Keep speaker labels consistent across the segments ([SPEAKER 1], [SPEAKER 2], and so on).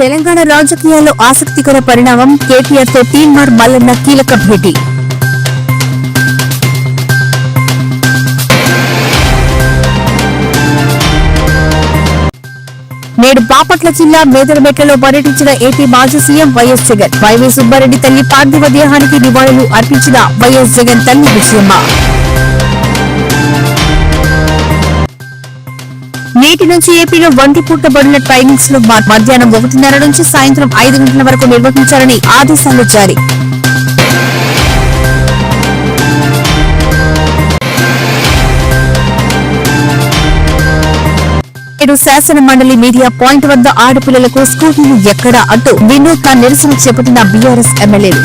[SPEAKER 1] తెలంగాణ రాజకీయాల్లో ఆసక్తికర పరిణామం. కేటీఆర్ తో తీన్మార్ మల్లన్న కీలక భేటీ. నేడు బాపట్ల జిల్లా మేదరమెట్లలో పర్యటించిన ఏపీ మాజీ CM YS Jagan. YV Subbareddy తల్లి పార్థివ దేహానికి నివాళులు అర్పించిన వైఎస్ జగన్ తల్లి విజయమ్మ. నేటి నుంచి ఏపీలో వంటిపూట బడుల ట్రైనింగ్స్ ను మధ్యాహ్నం 1:30 నుంచి సాయంత్రం 5 గంటల వరకు నిర్వహించాలని ఆదేశాలు జారీ. నేడు శాసన మండలి మీడియా పాయింట్ వద్ద ఆడపిల్లలకు స్కూటీలు ఎక్కడా అంటూ వినూత్న నిరసన చేపట్టిన బీఆర్ఎస్ ఎమ్మెల్యేలు.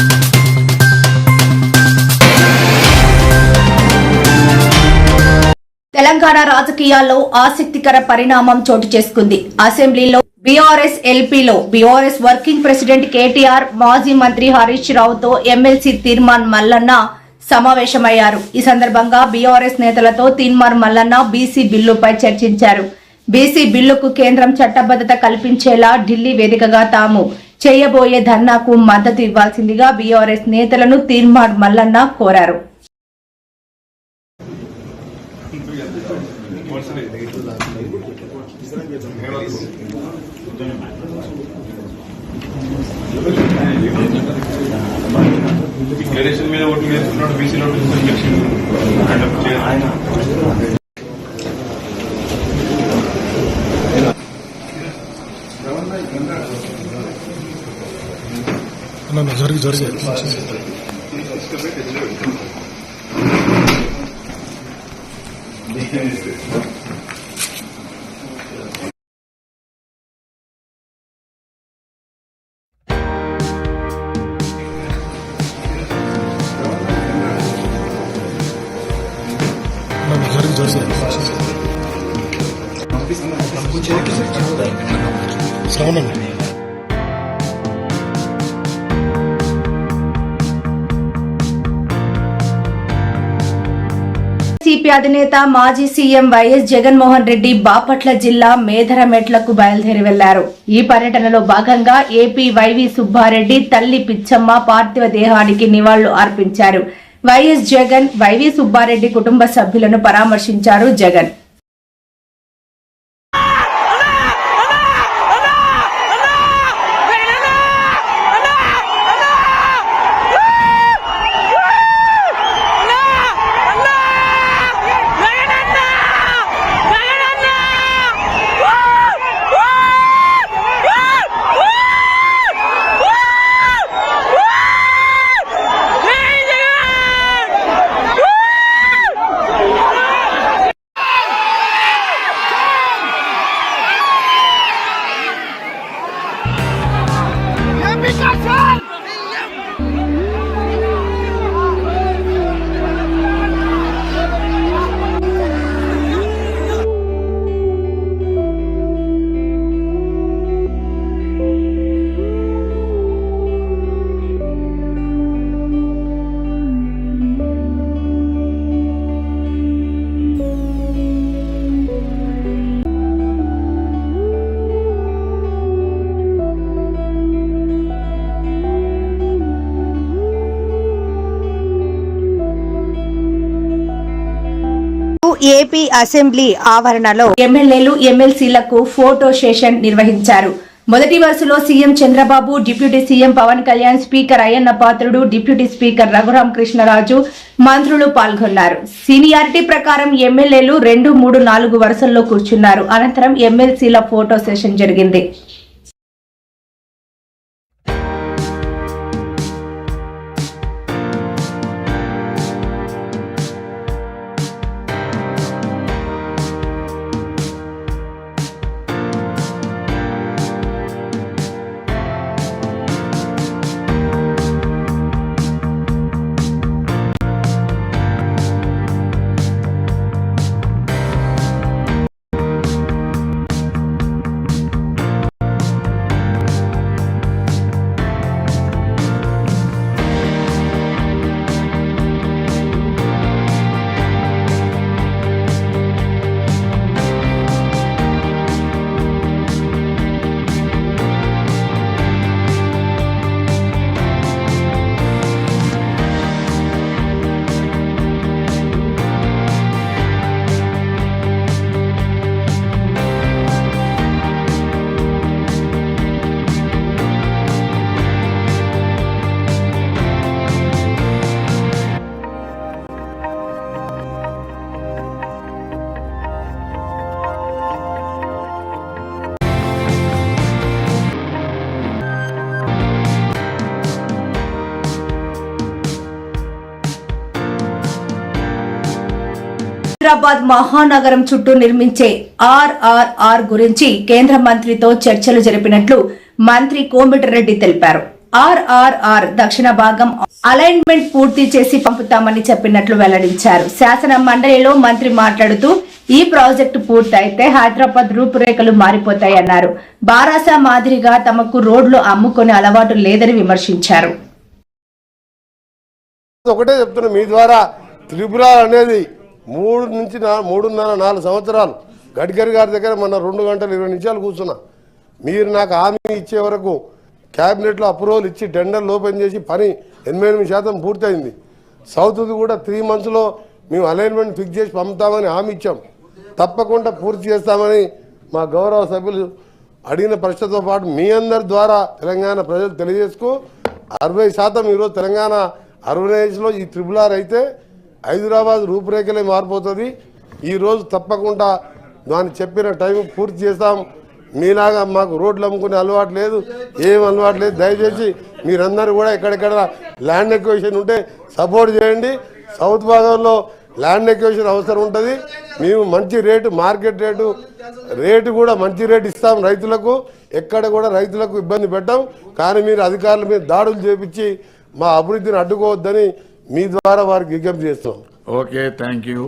[SPEAKER 2] తెలంగాణ రాజకీయాల్లో ఆసక్తికర పరిణామం చోటు చేసుకుంది. అసెంబ్లీలో బీఆర్ఎస్ ఎల్పీలో బీఆర్ఎస్ వర్కింగ్ ప్రెసిడెంట్ కేటీఆర్, మాజీ మంత్రి హరీష్ రావుతో ఎమ్మెల్సీ తీన్మార్ మల్లన్న సమావేశమయ్యారు. ఈ సందర్భంగా బీఆర్ఎస్ నేతలతో తీన్మార్ మల్లన్న బీసీ బిల్లుపై చర్చించారు. బీసీ బిల్లుకు కేంద్రం చట్టబద్దత కల్పించేలా ఢిల్లీ వేదికగా తాము చేయబోయే ధర్నాకు మద్దతు ఇవ్వాల్సిందిగా బీఆర్ఎస్ నేతలను తీన్మార్ మల్లన్న కోరారు.
[SPEAKER 3] మీద ఓటు వేసుకున్నాడు బీసీలో
[SPEAKER 2] సిపి అధినేత మాజీ సీఎం వైఎస్ జగన్మోహన్ రెడ్డి బాపట్ల జిల్లా మేదరమెట్లకు బయలుదేరి వెళ్లారు. ఈ పర్యటనలో భాగంగా ఏపీ వైవీ సుబ్బారెడ్డి తల్లి పిచ్చమ్మ పార్థివ దేహానికి నివాళులు అర్పించారు. వైఎస్ జగన్, వైవీ సుబ్బారెడ్డి కుటుంబ సభ్యులను పరామర్శించారు జగన్. ఏపీ అసెంబ్లీ ఆవరణలో ఎమ్మెల్యేలు, ఎమ్మెల్సీలకు ఫోటో సెషన్ నిర్వహించారు. మొదటి వరుసలో CM Chandrababu, deputy CM Pawan Kalyan, speaker Ayyanna Patrudu, deputy speaker Raghurama Krishnaraju, మంత్రులు పాల్గొన్నారు. సీనియారిటీ ప్రకారం ఎమ్మెల్యేలు 2, 3, 4 వరుసల్లో కూర్చున్నారు. అనంతరం ఎమ్మెల్సీల ఫోటో సెషన్ జరిగింది. హైదరాబాద్ మహానగరం చుట్టూ నిర్మించే ఆర్ఆర్ఆర్ గురించి కేంద్ర మంత్రితో చర్చలు జరిపినట్లు మంత్రి కోమటిరెడ్డి తెలిపారు. ఆర్ఆర్ఆర్ దక్షిణ భాగం అలైన్మెంట్ పూర్తి చేసి పంపుతామని చెప్పినట్లు వెల్లడించారు. శాసన మండలిలో మంత్రి మాట్లాడుతూ ఈ ప్రాజెక్టు పూర్తయితే హైదరాబాద్ రూపురేఖలు మారిపోతాయన్నారు. బారాసా మాదిరిగా తమకు రోడ్లు అమ్ముకునే అలవాటు లేదని విమర్శించారు.
[SPEAKER 3] ఒకటే చెప్తున్నా, మీ ద్వారా త్రిపుర అనేది 3 నుంచి 3.5-4 సంవత్సరాలు గడ్కరీ గారి దగ్గర మొన్న 2 గంటలు 20 నిమిషాలు కూర్చున్నా. మీరు నాకు హామీ ఇచ్చే వరకు క్యాబినెట్లో అప్రూవల్ ఇచ్చి టెండర్లు ఓపెన్ చేసి పని 88% పూర్తయింది. సౌత్ది కూడా 3 మంత్స్లో మేము అలైన్మెంట్ ఫిక్స్ చేసి పంపుతామని హామీ ఇచ్చాం. తప్పకుండా పూర్తి చేస్తామని మా గౌరవ సభ్యులు అడిగిన ప్రశ్నతో పాటు మీ అందరి ద్వారా తెలంగాణ ప్రజలు తెలియజేసుకు 60% ఈరోజు తెలంగాణ అర్బనైజ్లో ఈ త్రిపుల్ అయితే హైదరాబాద్ రూపురేఖలే మారిపోతుంది. ఈరోజు తప్పకుండా దాన్ని చెప్పిన టైం పూర్తి చేస్తాం. మీలాగా మాకు రోడ్లు అమ్ముకునే అలవాటు లేదు, ఏం అలవాటు లేదు. దయచేసి మీరందరూ కూడా ఎక్కడెక్కడ ల్యాండ్ ఎక్విజిషన్ ఉంటే సపోర్ట్ చేయండి. సౌత్ భాగంలో ల్యాండ్ ఎక్విజిషన్ అవసరం ఉంటుంది. మేము మంచి రేటు, మార్కెట్ రేటు కూడా మంచి రేటు ఇస్తాం రైతులకు. ఎక్కడ కూడా రైతులకు ఇబ్బంది పెట్టాం. కానీ మీరు అధికారుల మీద దాడులు చేపించి మా అభివృద్ధిని అడ్డుకోవద్దని మీ ద్వారా వారికి విజ్ఞప్తి చేస్తాం.
[SPEAKER 4] Okay, thank you.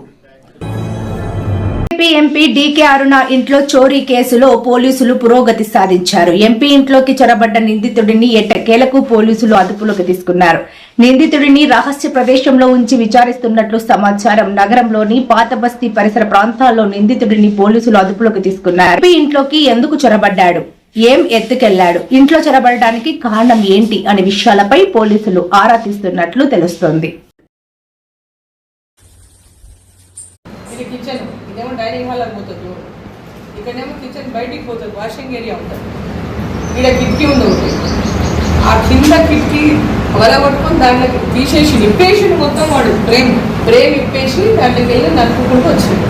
[SPEAKER 2] MP DK Aruna ఇంట్లో చోరీ కేసులో పోలీసులు పురోగతి సాధించారు. ఎంపీ ఇంట్లోకి చొరబడ్డ నిందితుడిని ఎట్టకేలకు పోలీసులు అదుపులోకి తీసుకున్నారు. నిందితుడిని రహస్య ప్రదేశంలో ఉంచి విచారిస్తున్నట్లు సమాచారం. నగరంలోని పాత బస్తీ పరిసర ప్రాంతాల్లో నిందితుడిని పోలీసులు అదుపులోకి తీసుకున్నారు. ఎంపీ ఇంట్లోకి ఎందుకు చొరబడ్డాడు, ఏం ఎత్తుకెళ్లాడు, ఇంట్లో చొరబడడానికి కారణం ఏంటి అనే విషయాలపై పోలీసులు ఆరా తీస్తున్నట్లు తెలుస్తోంది.
[SPEAKER 5] ఇది కిచెన్, ఇదేమో డైనింగ్ హాల్ అని పోతుంది. ఇక్కడేమో కిచెన్ బయటికి పోతుంది, వాషింగ్ ఏరియా ఉంటుంది. ఇక్కడ కిటికీ ఉంది ఒకటి. ఆ కింద కిటికీ వలగొట్టుకొని దాంట్లో తీసేసి ఇప్పేసి మొత్తం వాడు బ్రేమ్ ఇప్పేసి దాంట్లోకి వెళ్ళి నడుపుకుంటూ వచ్చింది.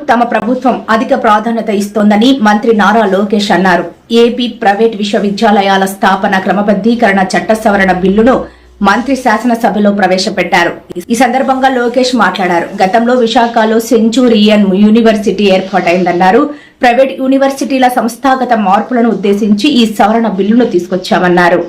[SPEAKER 2] తమ ప్రభుత్వం అధిక ప్రాధాన్యత ఇస్తోందని మంత్రి నారా లోకేష్ అన్నారు. ఏపీ ప్రైవేట్ విశ్వవిద్యాలయాల స్థాపన క్రమబద్దీకరణ చట్ట సవరణ బిల్లును మంత్రి శాసనసభలో ప్రవేశపెట్టారు. ఈ సందర్భంగా లోకేష్ మాట్లాడారు. గతంలో విశాఖలో సెంచూరియన్ యూనివర్సిటీ ఏర్పాటైందన్నారు. ప్రైవేట్ యూనివర్సిటీల సంస్థాగత మార్పులను ఉద్దేశించి ఈ సవరణ బిల్లును తీసుకొచ్చామన్నారు.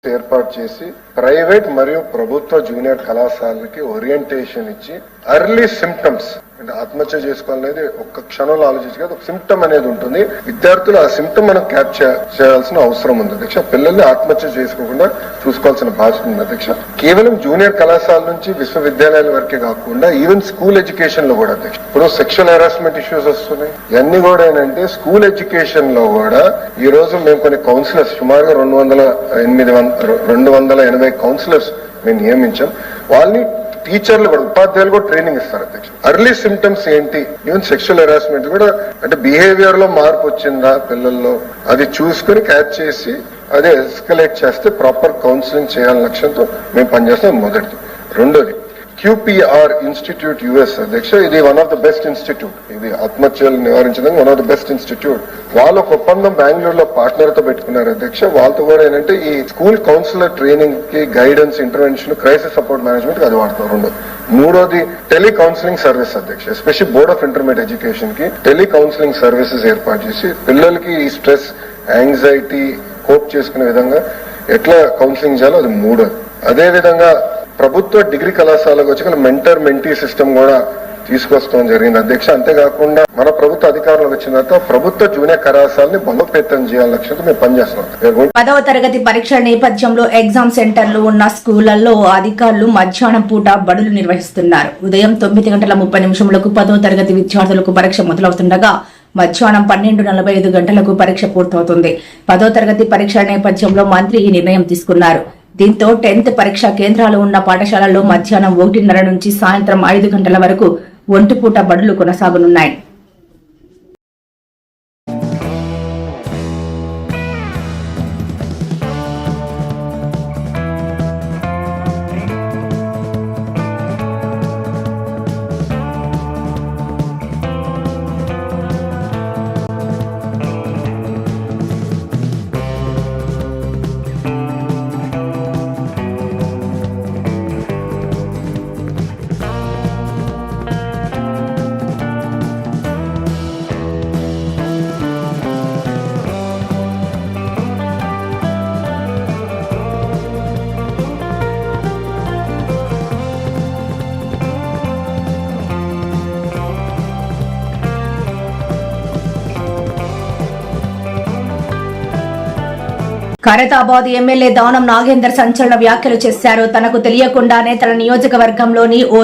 [SPEAKER 6] ఏర్పాటు చేసి ప్రైవేట్ మరియు ప్రభుత్వ జూనియర్ కళాశాలకి ఓరియంటేషన్ ఇచ్చి ఎర్లీ సిమ్టమ్స్ అంటే ఆత్మహత్య చేసుకోవాలనేది ఒక్క క్షణంలో ఆలోచించి ఒక సిమ్టమ్ అనేది ఉంటుంది. విద్యార్థులు ఆ సిమ్టమ్ మనం క్యాప్చర్ చేయాల్సిన అవసరం ఉంది అధ్యక్ష. పిల్లల్ని ఆత్మహత్య చేసుకోకుండా చూసుకోవాల్సిన బాధ్యత ఉంది అధ్యక్ష. కేవలం జూనియర్ కళాశాల నుంచి విశ్వవిద్యాలయాల వరకే కాకుండా ఈవెన్ స్కూల్ ఎడ్యుకేషన్ లో కూడా అధ్యక్ష. ఇప్పుడు సెక్షువల్ హెరాస్మెంట్ ఇష్యూస్ వస్తున్నాయి. ఇవన్నీ కూడా ఏంటంటే స్కూల్ ఎడ్యుకేషన్ లో కూడా ఈ రోజు మేము కొన్ని కౌన్సిలర్స్ సుమారుగా 280 కౌన్సిలర్స్ మేము నియమించాం. వాళ్ళని టీచర్లు కూడా ఉపాధ్యాయులు కూడా ట్రైనింగ్ ఇస్తారు అధ్యక్ష. ఎర్లీ సిమ్టమ్స్ ఏంటి, ఈవెన్ సెక్షువల్ హెరాస్మెంట్ కూడా అంటే బిహేవియర్ లో మార్పు వచ్చిందా పిల్లల్లో అది చూసుకుని క్యాచ్ చేసి అదే ఎస్కలేట్ చేస్తే ప్రాపర్ కౌన్సిలింగ్ చేయాలని లక్ష్యంతో మేము పనిచేస్తాం. మొదటిది. రెండోది QPR ఇన్స్టిట్యూట్ US అధ్యక్ష. ఇది one of the best institute. ఇది ఆత్మహత్యలు నివారించడానికి one of the best institute. వాళ్ళు ఒక ఒప్పందం బెంగళూరులో పార్ట్నర్ తో పెట్టుకున్నారు అధ్యక్ష. వాళ్ళతో కూడా ఏంటంటే ఈ స్కూల్ కౌన్సిలర్ ట్రైనింగ్ కి guidance, intervention, crisis support management అది వాడుతున్నారు. రెండోది. మూడోది టెలి కౌన్సిలింగ్ సర్వీస్ అధ్యక్ష. Especially board of intermediate education కి టెలి కౌన్సిలింగ్ సర్వీసెస్ ఏర్పాటు చేసి పిల్లలకి ఈ స్ట్రెస్, యాంగ్జైటీ కోప్ చేసుకునే విధంగా ఎట్లా కౌన్సిలింగ్ చేయాలో అది మూడోది. అదే విధంగా ప్రభుత్వ డిగ్రీ కళాశాలకు వచ్చి మెంటర్ మెంటీ సిస్టమ్ కూడా తీసుకొస్తాం జరిగింది అధ్యక్ష. అంతేకాకుండా మన ప్రభుత్వ అధికారంలోకి వచ్చిన తర్వాత ప్రభుత్వ జూనియర్ కళాశాలని బలోపేతం చేయాలని లక్ష్యంతో మేము పనిచేస్తున్నాం.
[SPEAKER 2] 10వ తరగతి పరీక్షల నేపథ్యంలో ఎగ్జామ్ సెంటర్లు ఉన్న స్కూళ్లలో అధికారులు మధ్యాహ్నం పూట బడులు నిర్వహిస్తున్నారు. ఉదయం 9:30 10వ తరగతి విద్యార్థులకు పరీక్ష మొదలవుతుండగా మధ్యాహ్నం 12:45 గంటలకు పరీక్ష పూర్తవుతుంది. 10వ తరగతి పరీక్షల నేపథ్యంలో మంత్రి ఈ నిర్ణయం తీసుకున్నారు. దీంతో 10th పరీక్షా కేంద్రాలు ఉన్న పాఠశాలల్లో మధ్యాహ్నం 1:30 నుంచి సాయంత్రం 5 గంటల వరకు ఒంటిపూట బడులు కొనసాగనున్నాయి. ఖైరతాబాద్ ఎమ్మెల్యే దానం నాగేందర్ సంచలన వ్యాఖ్యలు చేశారు. తనకు తెలియకుండానే తన నియోజకవర్గంలోని ఓ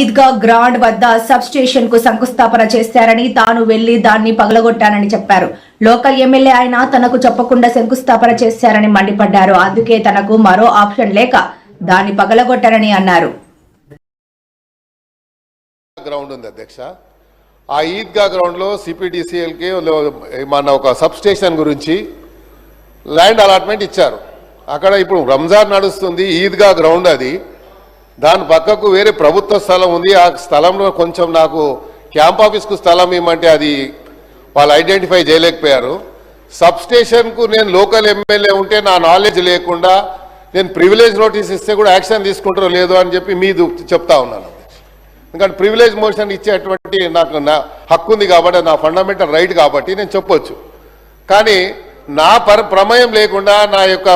[SPEAKER 2] ఈద్గా గ్రాండ్ వద్ద సబ్ స్టేషన్ కు శంకుస్థాపన చేశారని, తాను వెళ్లి దాన్ని పగలగొట్టానని చెప్పారు. లోకల్ ఎమ్మెల్యే ఆయన తనకు చెప్పకుండా శంకుస్థాపన చేశారని మండిపడ్డారు. అందుకే తనకు మరో ఆప్షన్ లేక దాన్ని పగలగొట్టారని అన్నారు.
[SPEAKER 4] గ్రౌండ్ ఉంది అధ్యక్ష, ఆ ఈద్గా గ్రౌండ్ లో సిపిడిసిఎల్కి మన ఒక సబ్ స్టేషన్ గురించి ల్యాండ్ అలాట్మెంట్ ఇచ్చారు. అక్కడ ఇప్పుడు రంజాన్ నడుస్తుంది, ఈద్గా గ్రౌండ్ అది, దాని పక్కకు వేరే ప్రభుత్వ స్థలం ఉంది. ఆ స్థలంలో కొంచెం నాకు క్యాంప్ ఆఫీస్కు స్థలం ఇవ్వమంటే అది వాళ్ళు ఐడెంటిఫై చేయలేకపోయారు. సబ్ స్టేషన్కు నేను లోకల్ ఎమ్మెల్యే ఉంటే నా నాలెడ్జ్ లేకుండా నేను ప్రివిలేజ్ నోటీస్ ఇస్తే కూడా యాక్షన్ తీసుకుంటారో లేదో అని చెప్పి మీరు చెప్తా ఉన్నాను. ఎందుకంటే ప్రివిలేజ్ మోషన్ ఇచ్చేటువంటి నాకు నా హక్కు ఉంది కాబట్టి, నా ఫండమెంటల్ రైట్ కాబట్టి నేను చెప్పొచ్చు. కానీ నా ప్రమేయం లేకుండా, నా యొక్క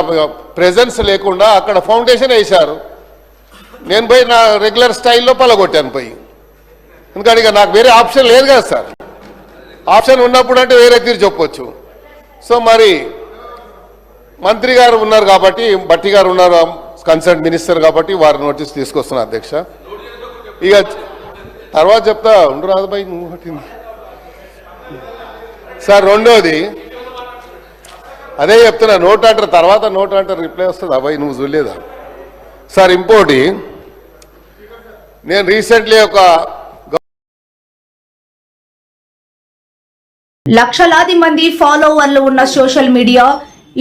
[SPEAKER 4] ప్రెజెన్స్ లేకుండా అక్కడ ఫౌండేషన్ వేశారు. నేను పోయి నా రెగ్యులర్ స్టైల్లో పలగొట్టాను పోయి. ఎందుకంటే ఇక నాకు వేరే ఆప్షన్ లేదు కదా సార్. ఆప్షన్ ఉన్నప్పుడు అంటే వేరే తీరు చెప్పొచ్చు. సో మరి మంత్రి గారు ఉన్నారు కాబట్టి, భట్టి గారు ఉన్నారు కన్సర్న్ మినిస్టర్ కాబట్టి వారి నోటీస్ తీసుకొస్తున్నా అధ్యక్ష. ఇక తర్వాత చెప్తా ఉండు రాదుబాయి సార్. రెండోది అదే చెప్తున్నా, నోట్ అంటారు తర్వాత నోట్ అంటారు రిప్లై వస్తుంది. అబ్బాయి నువ్వు చూడలేదా సార్? ఇంకోటి, నేను రీసెంట్లీ ఒక
[SPEAKER 2] లక్షలాది మంది ఫాలోవర్లు ఉన్న సోషల్ మీడియా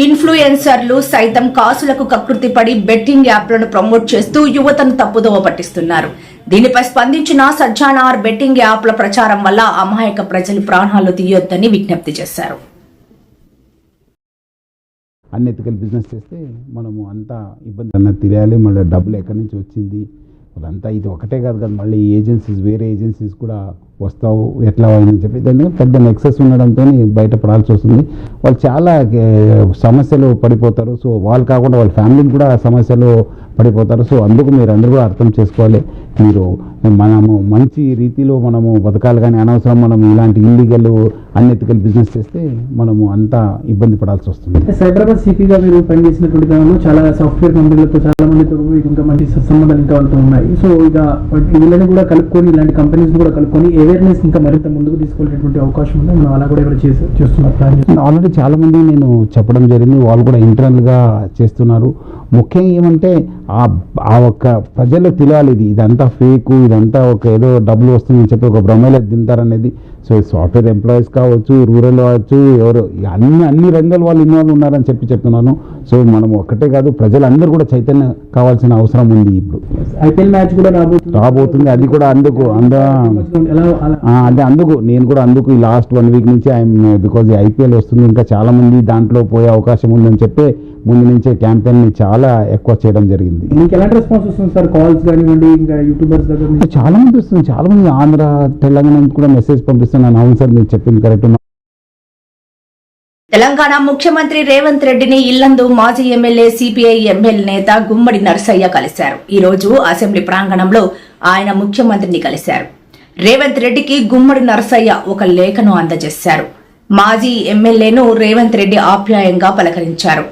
[SPEAKER 2] ఇన్ఫ్లుయెన్సర్లు సైతం కాసులకు కకృతిపడి బెట్టింగ్ యాప్లను ప్రమోట్ చేస్తూ యువతను తప్పుదోవ పట్టిస్తున్నారు. దీనిపై స్పందించిన సజ్జానార్ బెట్టింగ్ యాప్ల ప్రచారం వల్ల అమాయక ప్రజలు ప్రాణాలు తీయొద్దని విజ్ఞప్తి చేశారు.
[SPEAKER 7] అన్ఎథికల్ బిజినెస్ చేస్తే మనము అంతా ఇబ్బంది అన్నది తెలియాలి. మళ్ళీ డబ్బులు ఎక్కడి నుంచి వచ్చింది వాళ్ళంతా, ఇది ఒకటే కాదు కదా, మళ్ళీ ఏజెన్సీస్ వేరే ఏజెన్సీస్ కూడా వస్తావు ఎట్లా అని చెప్పి దాన్ని పెద్ద నెక్సెస్ ఉండడంతో బయటపడాల్సి వస్తుంది. వాళ్ళు చాలా సమస్యలు పడిపోతారు. సో వాళ్ళు కాకుండా వాళ్ళ ఫ్యామిలీని కూడా సమస్యలు పడిపోతారు. సో అందుకు మీరు అందరూ కూడా అర్థం చేసుకోవాలి. మీరు మనము మంచి రీతిలో మనము బతకాలి, కానీ అనవసరం మనం ఇలాంటి ఇల్లీగల్ అన్ఎథికల్ బిజినెస్ చేస్తే మనము అంతా ఇబ్బంది పడాల్సి వస్తుంది.
[SPEAKER 8] సైబరాబాద్ సిపిగా మీరు పనిచేసినటువంటి కాలంలో చాలా సాఫ్ట్వేర్ కంపెనీలతో చాలా మందితో ఇంకా మంచి సంబంధాలు ఇంకా వాళ్ళతో ఉన్నాయి. సో ఇక వీళ్ళని కూడా కలుపుకొని, ఇలాంటి కంపెనీస్ కూడా కలుపుకొని అవేర్నెస్ ఇంకా మరింత ముందుకు తీసుకెళ్ళేటువంటి అవకాశం ఉంది. మనం అలా కూడా ఎవరు చేస్తున్నారు.
[SPEAKER 7] ఆల్రెడీ చాలా మంది నేను చెప్పడం జరిగింది, వాళ్ళు కూడా ఇంటర్నల్గా చేస్తున్నారు. ముఖ్యంగా ఏమంటే ఆ ఒక్క ప్రజలకు తెలియాలి, ఇదంతా ఫేకు, ఇదంతా ఒక ఏదో డబ్బులు వస్తుందని చెప్పి ఒక భ్రమలో దింతారనేది. సో సాఫ్ట్వేర్ ఎంప్లాయీస్ కావచ్చు, రూరల్ కావచ్చు, ఎవరు అన్ని రంగాల వాళ్ళు ఇన్వాల్వ్ ఉన్నారని చెప్తున్నాను. సో మనం ఒక్కటే కాదు, ప్రజలందరూ కూడా చైతన్యం కావాల్సిన అవసరం ఉంది. ఇప్పుడు
[SPEAKER 8] ఐపీఎల్ మ్యాచ్ కూడా
[SPEAKER 7] రాబోతుంది, అది కూడా అందుకు అందుకు నేను కూడా అందుకు ఈ లాస్ట్ 1 వీక్ నుంచి బికాజ్ ఐపీఎల్ వస్తుంది, ఇంకా చాలా మంది దాంట్లో పోయే అవకాశం ఉందని చెప్పి ముందు నుంచే క్యాంపెయిన్ ని చాలా ఎక్కువ చేయడం జరిగింది.
[SPEAKER 8] మీకు ఎలాంటి రెస్పాన్స్ వస్తుంది సార్? కాల్స్ కానివ్వండి, ఇంకా యూట్యూబర్స్ దగ్గర నుంచి
[SPEAKER 7] చాలా మంది వస్తుంది. చాలా మంది ఆంధ్ర, తెలంగాణ నుంచి కూడా మెసేజ్ పంపిస్తున్నాను. అవును సార్ మీరు చెప్పింది కరెక్ట్.
[SPEAKER 2] తెలంగాణ ముఖ్యమంత్రి రేవంత్ రెడ్డిని ఇల్లందు మాజీ ఎమ్మెల్యే సిపిఐ ఎమ్మెల్యే నేత గుమ్మడి నరసయ్య కలిశారు. ఈ రోజు అసెంబ్లీ ప్రాంగణంలో ఆయన ముఖ్యమంత్రిని కలిశారు. రేవంత్ రెడ్డికి గుమ్మడి నరసయ్య ఒక లేఖను అందజేశారు. మాజీ ఎమ్మెల్యేను రేవంత్ రెడ్డి ఆప్యాయంగా పలకరించారు.